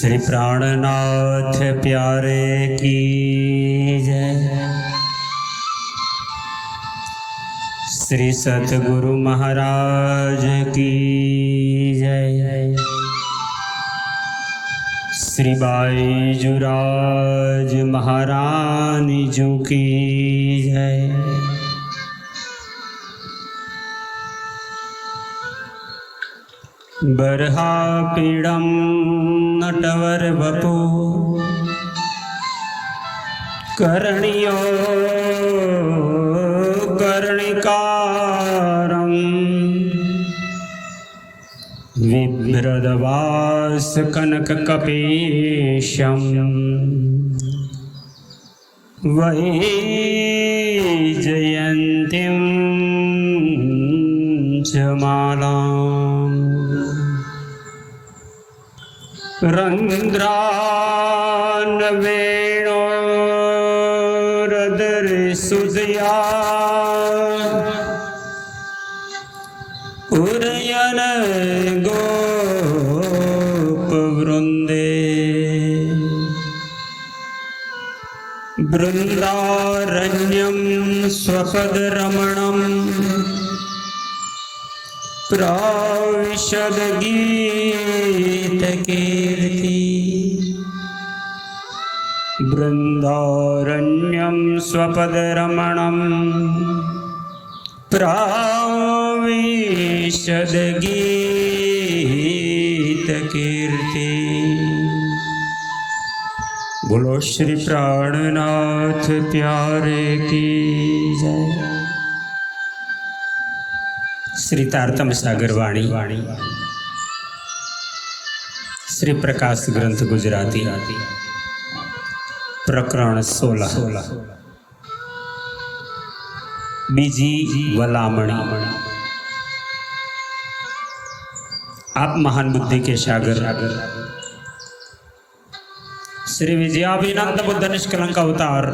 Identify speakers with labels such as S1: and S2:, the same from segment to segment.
S1: श्री प्राणनाथ प्यारे की जय। श्री सतगुरु महाराज की जय। श्री बाईजुराज महारानी जी की जय। बरहा पीड़म नटवर बपू कर्णियो कर्णिकारम विभ्रदवास कनक कपीशम वैजयन्तीं च मालाम् रंध्रान वेणोरदर सुदया उरयन गोप वृंदे बृंदारण्यम स्वपद रमणम प्राविशद गीत कीर्ति बृंदारण्यम स्वपद रमणम प्राविशद गीत कीर्ति। बोलो श्री प्राणनाथ प्यारे की जय। श्री तारतम सागर वाणी श्री प्रकाश ग्रंथ गुजराती प्रकरण 16 बीजी वलामणी। आप महान बुद्धि के सागर श्री विजयाभिनंद बुद्ध निष्कलंक अवतार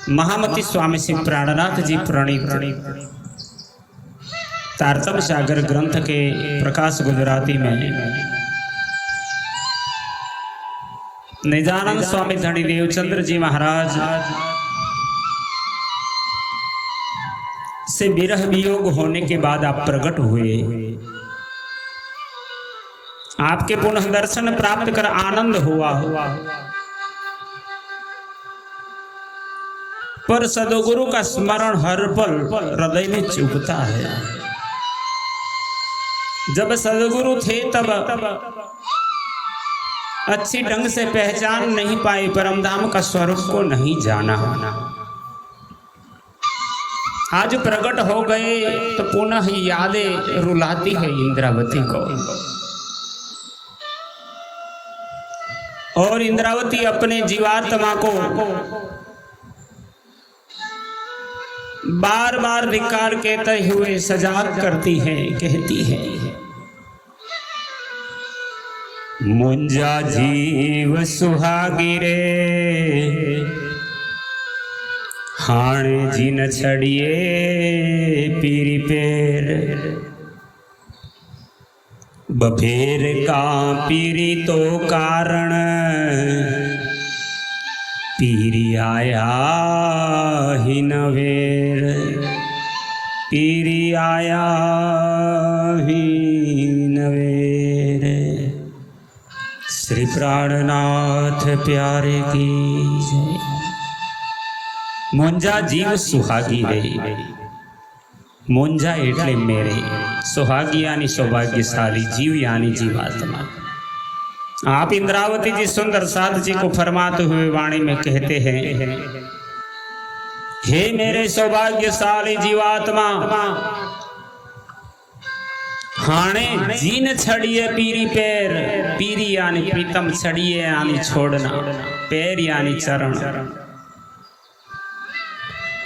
S1: महामती स्वामी श्री प्राणनाथ जी प्रणीत तारतम सागर ग्रंथ के प्रकाश गुजराती में निजानंद स्वामी धनी देवचंद्र जी महाराज से विरह वियोग होने के बाद आप प्रकट हुए। आपके पुनः दर्शन प्राप्त कर आनंद हुआ पर सदगुरु का स्मरण हर पल हृदय में चुभता है। जब सदगुरु थे तब अच्छी ढंग से पहचान नहीं पाई, परमधाम का स्वरूप को नहीं जाना। आज प्रकट हो गए तो पुनः यादें रुलाती है इंद्रावती को, और इंद्रावती अपने जीवात्मा को बार बार धिक्कार कहते हुए सजाग करती है, कहती है मुंजा जीव सुहागी रे हाणे जी न छड़िए पीरी पेर बफेर का पीरी तो कारण पीरी आया ही नवेर पीरी आया ही नवेर। श्री प्राणनाथ प्यारे की जय। मुंजा जीव सुहागी रे, मुंजा एटले मेरे, सुहागी यानी सौभाग्यशाली, जीव यानी जीवात्मा। आप इंद्रावती जी सुंदर साध जी को फरमाते हुए वाणी में कहते हैं, हे मेरे सौभाग्यशाली जीवात्मा, हाणे जीन छड़िए पीरी पैर, पीरी यानी प्रीतम, छड़िए यानी छोड़ना, पैर यानी चरण।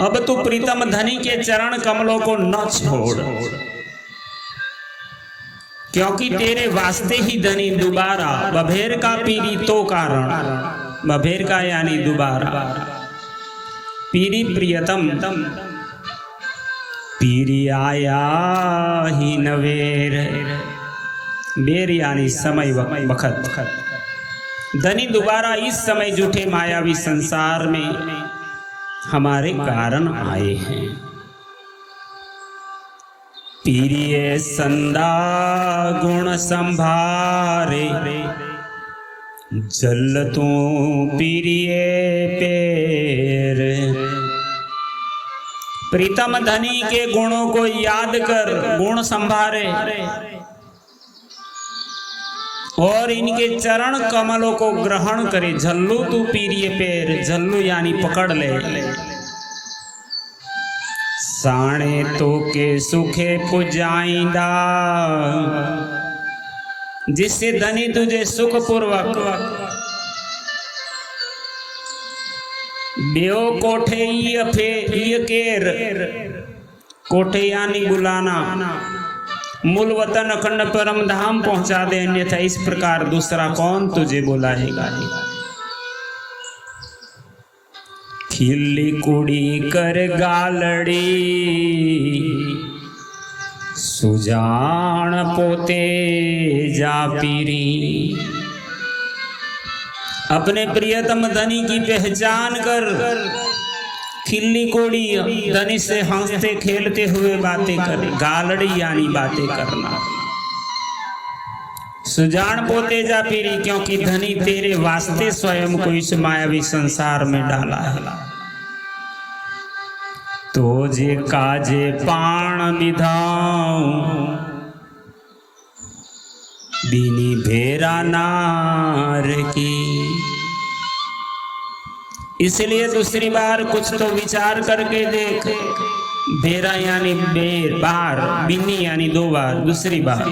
S1: अब तू प्रीतम धनी के चरण कमलों को न छोड़, क्योंकि तेरे वास्ते ही धनी दोबारा बभेर का पीरी तो कारण, बभेर का यानी दोबारा, पीरी प्रियतम पीरी आया ही नवेर। बेर यानी समय वक्त। धनी दोबारा इस समय जूठे मायावी संसार में हमारे कारण आए हैं। पीरिये संदा गुण संभारे, जल तू पीरिये पेर। प्रीतम धनी के गुणों को याद कर गुण संभारे और इनके चरण कमलों को ग्रहण करे। झल्लू तू पीरिये पेर, झल्लू यानी पकड़ ले। साणे तो के सुखे पुजाइंदा, जिससे धनी तुझे सुख पूर्वक बेओ कोठे ये केर, कोठे यानी बुलाना, मूल वतन अखंड परम धाम पहुंचा दे, अन्यथा इस प्रकार दूसरा कौन तुझे बुलाएगा। खिल्ली कुड़ी कर गालड़ी, सुजान पोते जा पीरी। अपने प्रियतम धनी की पहचान कर, खिल्ली कोड़ी धनी से हंसते खेलते हुए बातें कर। गालड़ी यानी बातें करना। सुजान पोते जा पीरी, क्योंकि धनी तेरे वास्ते स्वयं को इस मायावी संसार में डाला है। तो जे काजे पाण विधाऊं, बीनी भेरा नार की। इसलिए दूसरी बार कुछ तो विचार करके देख। भेरा यानी बार, बीनी यानी 2 बार, दूसरी बार।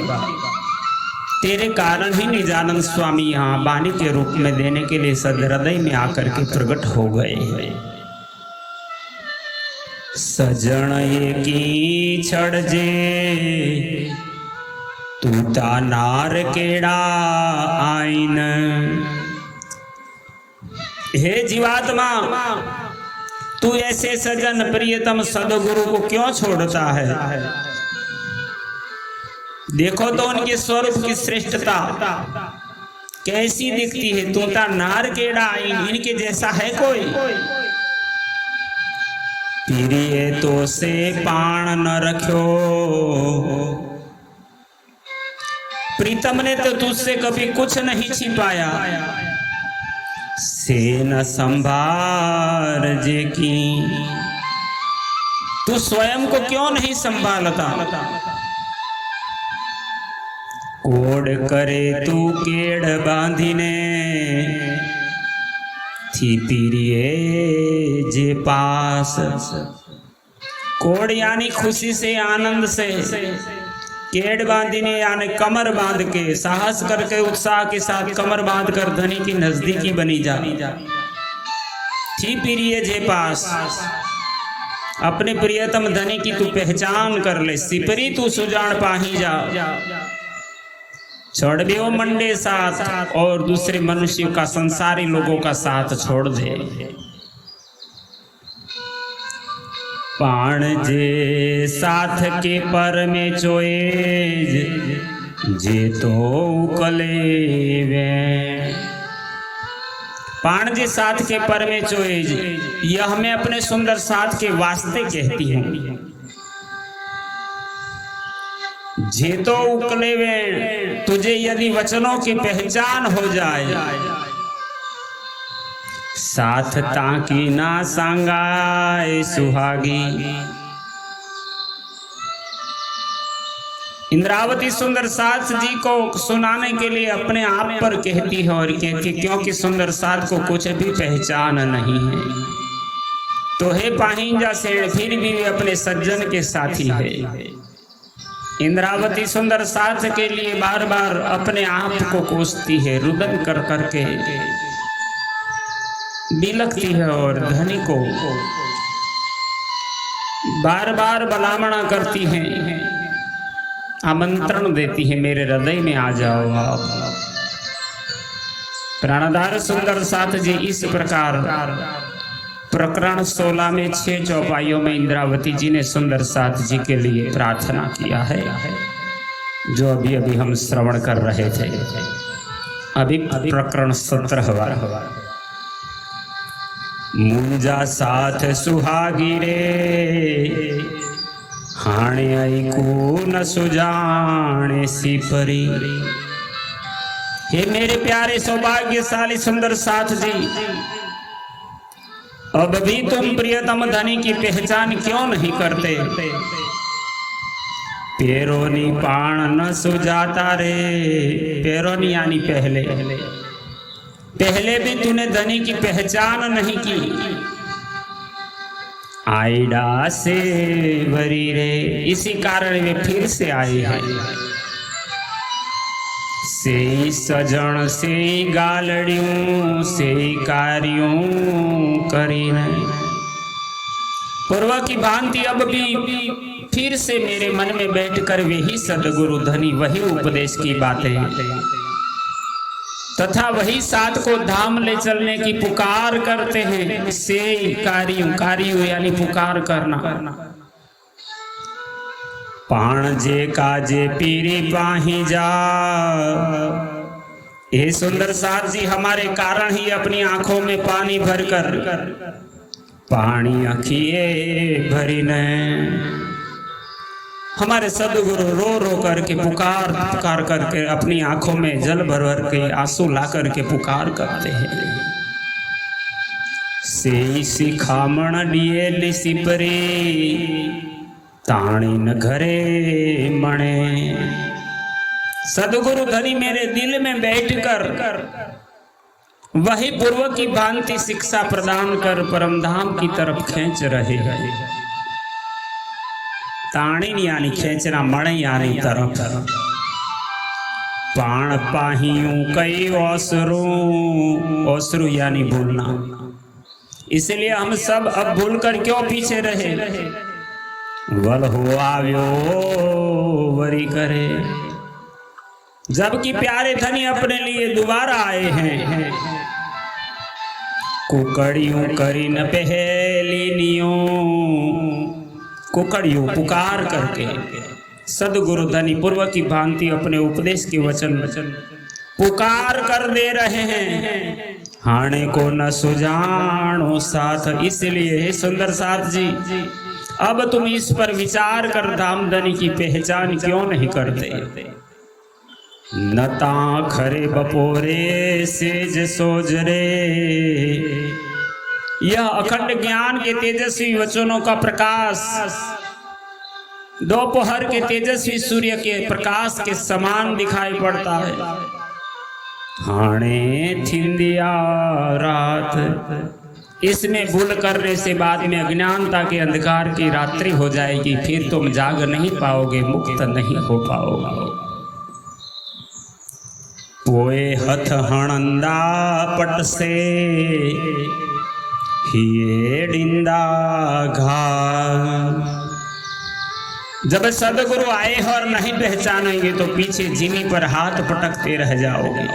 S1: तेरे कारण ही निजानंद स्वामी यहाँ बानी के रूप में देने के लिए सदहृदय में आकर के प्रकट हो गए। सजन की छड़ जे तू ता नार केड़ा आइन। हे जीवात्मा, तू ऐसे सजन प्रियतम सदगुरु को क्यों छोड़ता है। देखो तो उनके स्वरूप की श्रेष्ठता कैसी दिखती है। तू ता नार केड़ा आइन, इनके जैसा है कोई। पीरिये तो से पाण न रखो, प्रीतम ने तो तुझसे कभी कुछ नहीं छिपाया। से न संभार जे की, तू स्वयं को क्यों नहीं संभालता। कोड करे तू केड़ बांधिने, थी पीरिये जे पास। कोड यानी खुशी से, आनंद से। केड़ बांधिने यानी कमर बांध के, साहस करके उत्साह के साथ कमर बांध कर धनी की नजदीकी बनी जा। थी पीरिये जे पास, अपने प्रियतम धनी की तू पहचान कर ले। सिपरी तू सुजान पाही जा, छोड़ दे वो मंडे साथ और दूसरे मनुष्यों का, संसारी लोगों का साथ छोड़ दे। पाण जे साथ के पर में चोएज, जे तो उकले वे। पाण जे साथ के पर में चोएज, यह मैं अपने सुंदर साथ के वास्ते कहती हूँ। जे तो उकले वे, तुझे यदि वचनों की पहचान हो जाए। साथ ताकि ना सांगाए सुहागी। इंद्रावती सुंदर साथ जी को सुनाने के लिए अपने आप पर कहती है और कहती, क्योंकि सुंदर साथ को कुछ भी पहचान नहीं है। तो हे पाहिंजा सेठ, फिर भी वे अपने सज्जन के साथी है। इंद्रावती सुंदर साथ के लिए बार बार अपने आप को कोसती है, रुदन कर करके बिलखती है और धनी को बार बार भलामणा करती है, आमंत्रण देती है, मेरे हृदय में आ जाओ आप। प्राणधार सुंदर साथ जी इस प्रकार प्रकरण 16 में 6 चौपाइयों में इंद्रावती जी ने सुंदर साथ जी के लिए प्रार्थना किया है। जो अभी अभी हम श्रवण कर रहे थे। अभी प्रकरण 17वां। मुंजा साथ सुहागी रे, हाणे ऐकू न सुजाने सिपरी। हे मेरे प्यारे सौभाग्यशाली सुंदर साथ जी, अब भी तुम प्रियतम धनी की पहचान क्यों नहीं करते? पेरोनी पाण न सुजाता रे। पेरोनी यानी पहले भी तूने धनी की पहचान नहीं की। आईडा से वरी रे, इसी कारण वे फिर से आए हैं। से सजन से गालड़ियों से कार्यों करी नहीं। पूर्व की भांति अब भी फिर से मेरे मन में बैठकर वही सदगुरु धनी वही उपदेश की बातें तथा वही साथ को धाम ले चलने की पुकार करते हैं। से कार्यों यानी पुकार करना। पाण जे काजे पीरी पाही जा। ये सुंदर साथ जी, हमारे कारण ही अपनी आंखों में पानी भरकर पानी अखिए भरी ने। हमारे सदगुरु रो रो करके पुकार करके अपनी आंखों में जल भर भर के आंसू ला करके पुकार करते हैं। से सिखामण दिए सिपरे, ताणी न घरे मणे। सदगुरु धनी मेरे दिल में बैठकर वही पूर्व की भांति शिक्षा प्रदान कर परमधाम की तरफ खींच रहे हैं। ताणी यानी खींचना, मणे यानी तरफ। पाण पाहियों कई ओसरू यानी भूलना। इसलिए हम सब अब भूलकर क्यों पीछे रहे? वल हो आव्यो वरी करे। जबकि प्यारे धनी अपने लिए दोबारा आए हैं। कुकड़ियों करी न पहलिनियों, कुकड़ियों पुकार करके सदगुरु धनी पूर्व की भांति अपने उपदेश के वचन पुकार कर दे रहे हैं। हाणे को न सुजानो साथ। इसलिए सुंदर साथ जी, अब तुम इस पर विचार कर धाम धनी की पहचान क्यों नहीं करते? नता खरे बपोरे सेज सोजरे। यह अखंड ज्ञान के तेजस्वी वचनों का प्रकाश दोपहर के तेजस्वी सूर्य के प्रकाश के समान दिखाई पड़ता है। हाणे थिंदिया रात। इसमें भूल करने से बाद में अज्ञानता के अंधकार की रात्रि हो जाएगी। फिर तुम जाग नहीं पाओगे, मुक्त नहीं हो पाओगे। पोए हथ हणंदा पट से, हिये डिंदा घा। जब सदगुरु आए और नहीं पहचानेंगे तो पीछे जिमी पर हाथ पटकते रह जाओगे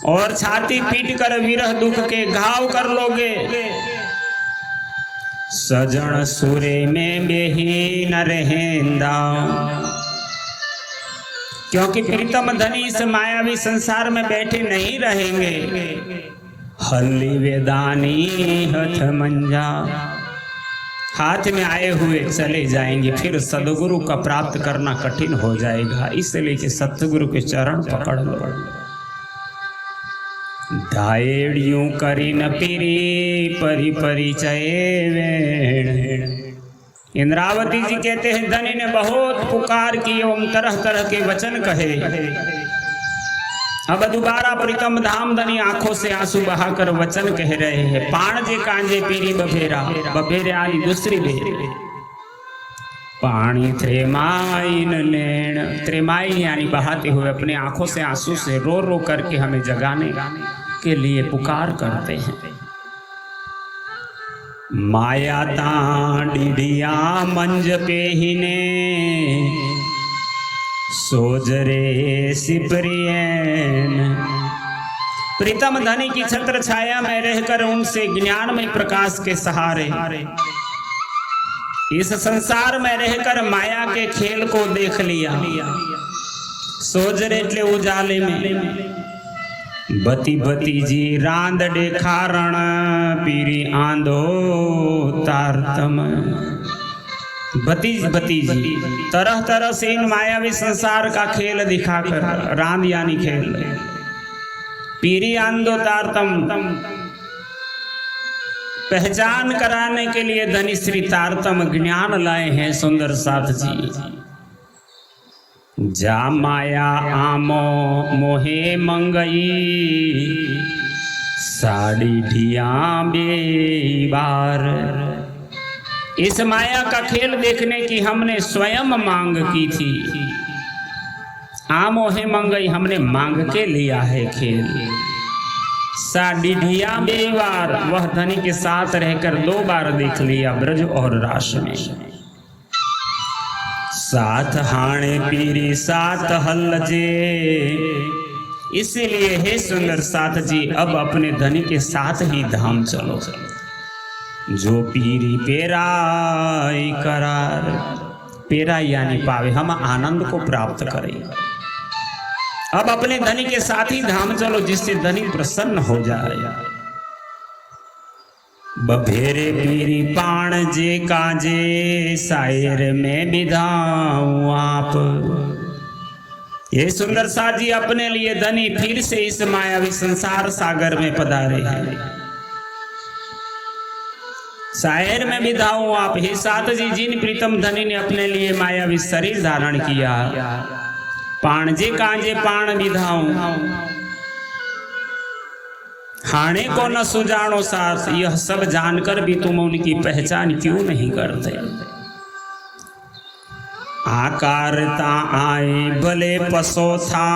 S1: और छाती पीट कर विरह दुख के घाव कर लोगे। सजन सूरे में बेही न रहेंदा। क्योंकि प्रीतम धनी इस मायावी संसार में बैठे नहीं रहेंगे। हल्ली वेदानी हथ मंजा। हाथ में आए हुए चले जाएंगे, फिर सदगुरु का प्राप्त करना कठिन हो जाएगा। इसलिए कि सतगुरु के चरण पकड़ लो। डायड़ियों करी न पीरी परि परिचय वेण। इंद्रावती जी कहते हैं धनी ने बहुत पुकार की एवं तरह तरह के वचन कहे। अब दोबारा प्रीतम धाम धनी आंखों से आंसू बहाकर वचन कह रहे हैं। पाण जे कांजे पीरी बभेरा। बभेरे यानी दूसरी बेर। पानी त्रेमाई नैण। त्रेमाई यानी बहाते हुए अपने आंखों से आंसू से रो रो करके हमें जगाने के लिए पुकार करते हैं। माया तांडिया मंज पे ही ने, सोजरे सिपरियन। प्रीतम धनी की छत्र छाया में रहकर उनसे ज्ञानमय प्रकाश के सहारे इस संसार में रहकर माया के खेल को देख लिया। सोजरे एटले उजाले में बती बती जी रांद देखारण पीरी आंधो तारतम। बती बती जी तरह तरह से इन मायावी संसार का खेल दिखाकर, रांद यानी खेल, पीरी आंधो तारतम पहचान कराने के लिए धनी श्री तारतम ज्ञान लाए हैं सुंदर साथ जी। जा माया आमो मोहे मंगई साड़ी ढिया बेबार। इस माया का खेल देखने की हमने स्वयं मांग की थी। आमोहे मंगई हमने मांग के लिया है खेल। साड़ी ढिया बेबार वह धनी के साथ रहकर 2 बार देख लिया ब्रज और रास में। साथ हाणे पीरी साथ हल जे। इसीलिए हे सुंदर साथ जी अब अपने धनी के साथ ही धाम चलो। जो पीरी पेराई करार, पेरा यानी पावे, हम आनंद को प्राप्त करें। अब अपने धनी के साथ ही धाम चलो जिससे धनी प्रसन्न हो जाए। बभेरे पीरी पाण जे काजे सायर में विधाऊं आप। ये सुंदर साथ जी अपने लिए धनी फिर से इस मायावी संसार सागर में पधारे हैं। सायर में विधाऊं आप। हे साथ जी जिन प्रीतम धनी ने अपने लिए मायावी शरीर धारण किया, पाण जे काजे पाण विधाऊं। हाणे को न सुजानो साथ, यह सब जानकर भी तुम उनकी पहचान क्यों नहीं करते। आकारता आए भले पसो था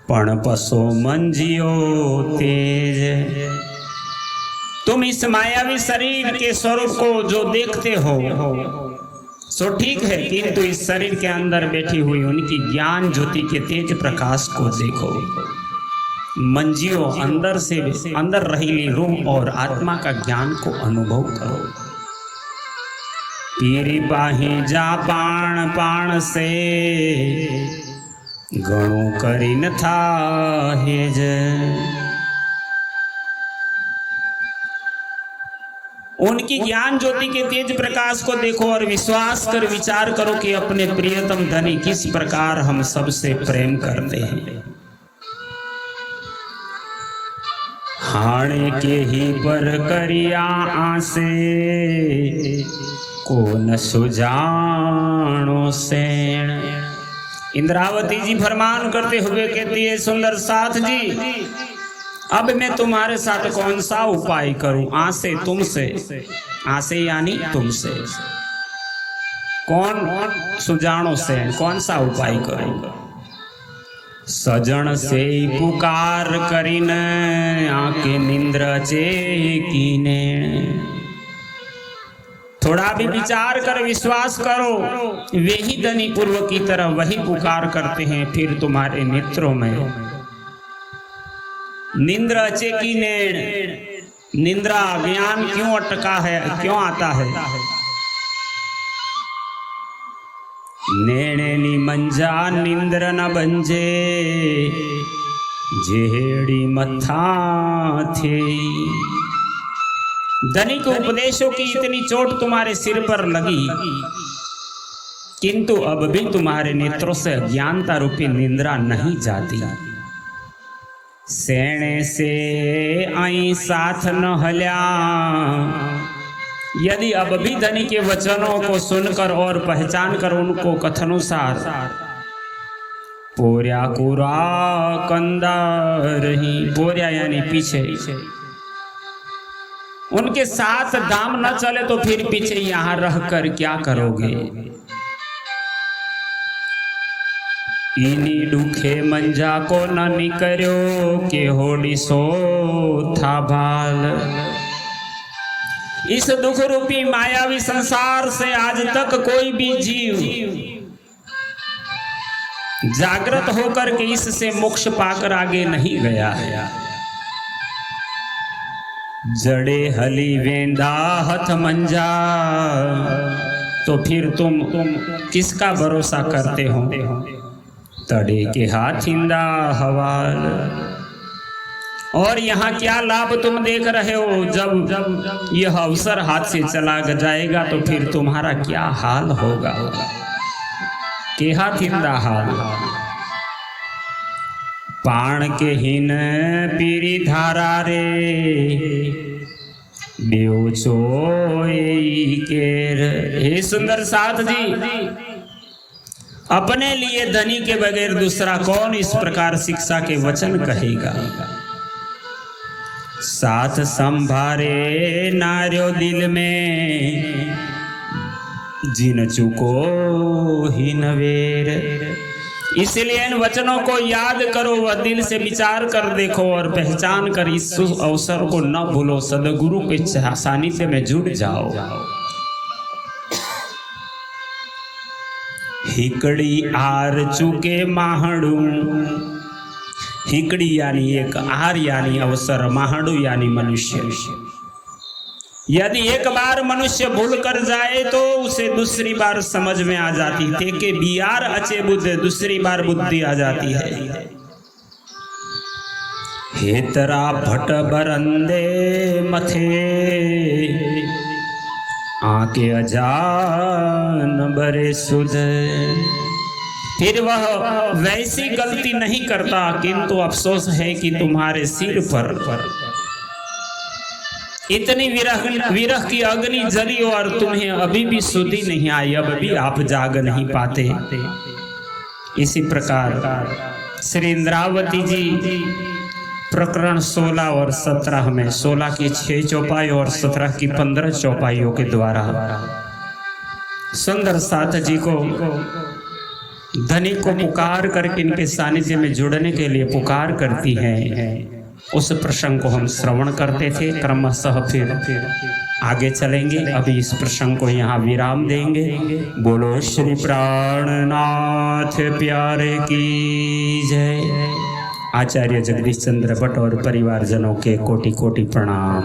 S1: पण पसो मंजियो तेज। तुम इस मायावी शरीर के स्वरूप को जो देखते हो सो ठीक है, किंतु इस शरीर के अंदर बैठी हुई उनकी ज्ञान ज्योति के तेज प्रकाश को देखो। मंजियो अंदर से अंदर रहेली रूह और आत्मा का ज्ञान को अनुभव करो। पीरी बाही जा पाण पाण से गणु करी न था हेज। उनकी ज्ञान ज्योति के तेज प्रकाश को देखो और विश्वास कर विचार करो कि अपने प्रियतम धनी किस प्रकार हम सबसे प्रेम करते हैं। हाणे के ही पर करिया आसे को न सुजानो सेण। इंद्रावती जी फरमान करते हुए कहती है सुंदर साथ जी अब मैं तुम्हारे साथ कौन सा उपाय करूं। आसे तुमसे, आसे यानी तुमसे, कौन सुजानो से, कौन सा उपाय करूं। सजन से पुकार करीन आके निंद्र चेकीने। थोड़ा भी विचार कर विश्वास करो, वे ही धनी पूर्व की तरह वही पुकार करते हैं, फिर तुम्हारे नेत्रों में निंद्र चेकीने। निंद्रा ज्ञान क्यों अटका है, क्यों आता है। नेणेनी मंजा निंद्र न बंजे जेड़ी मथा थे। धनी के उपदेशों की इतनी चोट तुम्हारे सिर पर लगी, किंतु अब भी तुम्हारे नेत्रों से अज्ञानता रूपी निंद्रा नहीं जाती। सेणे से आई साथ न हल्या। यदि अब भी धनी के वचनों को सुनकर और पहचान कर उनको कथनुसार पोर्या कुरा कंदा रही। पोर्या यानी पीछे, उनके साथ दाम न चले तो फिर पीछे यहां रहकर क्या करोगे। इनी दुखे मंजा को न निकर्यो के होड़ी सो था भाल। इस दुख रूपी मायावी संसार से आज तक कोई भी जीव जागृत होकर के इससे मोक्ष पाकर आगे नहीं गया है। जड़े हली वेंदा हथ मंजा, तो फिर तुम किसका भरोसा करते हो? तड़े के हाथिंदा हवाल। और यहाँ क्या लाभ तुम देख रहे हो? जब यह अवसर हाथ से चला जाएगा तो फिर तुम्हारा क्या हाल होगा? के हाथिंदा हाल। पाण के हिन पीरी धारा रे, बेउचो केर। हे सुंदर साथ जी, अपने लिए धनी के बगैर दूसरा कौन इस प्रकार शिक्षा के वचन कहेगा? साथ संभारे नार्यो दिल में, जिन चुको ही नवेर। इसलिए इन वचनों को याद करो, वह दिल से विचार कर देखो और पहचान कर इस अवसर को न भूलो। सदगुरु के सानिध्य में जुट जाओ। हिकड़ी आर चुके माहड़ू, हिकड़ी यानी एक, आर यानी अवसर, माहड़ू यानी मनुष्य। यदि एक बार मनुष्य भूल कर जाए तो उसे दूसरी बार समझ में आ जाती है कि बियार अचे बुद्ध, दूसरी बार बुद्धि आ जाती है। हेतरा भट बरंदे मथे, आके अजान बरे सुध। फिर वह वैसी गलती नहीं करता, किंतु अफसोस है कि तुम्हारे सिर पर इतनी विरह की अग्नि जली और तुम्हें अभी भी सुधि नहीं आई, अब भी आप जाग नहीं पाते। इसी प्रकार श्री इंद्रावती जी प्रकरण 16 और 17 में 16 की 6 चौपाई और 17 की 15 चौपाइयों के द्वारा सुंदर साथ जी को, धनी को पुकार करके इनके सानिध्य में जुड़ने के लिए पुकार करती हैं। उस प्रसंग को हम श्रवण करते थे। क्रमशः फिर आगे चलेंगे। अभी इस प्रसंग को यहाँ विराम देंगे। बोलो श्री प्राणनाथ प्यारे की जय। आचार्य जगदीश चंद्र भट्ट और परिवारजनों के कोटि कोटि प्रणाम।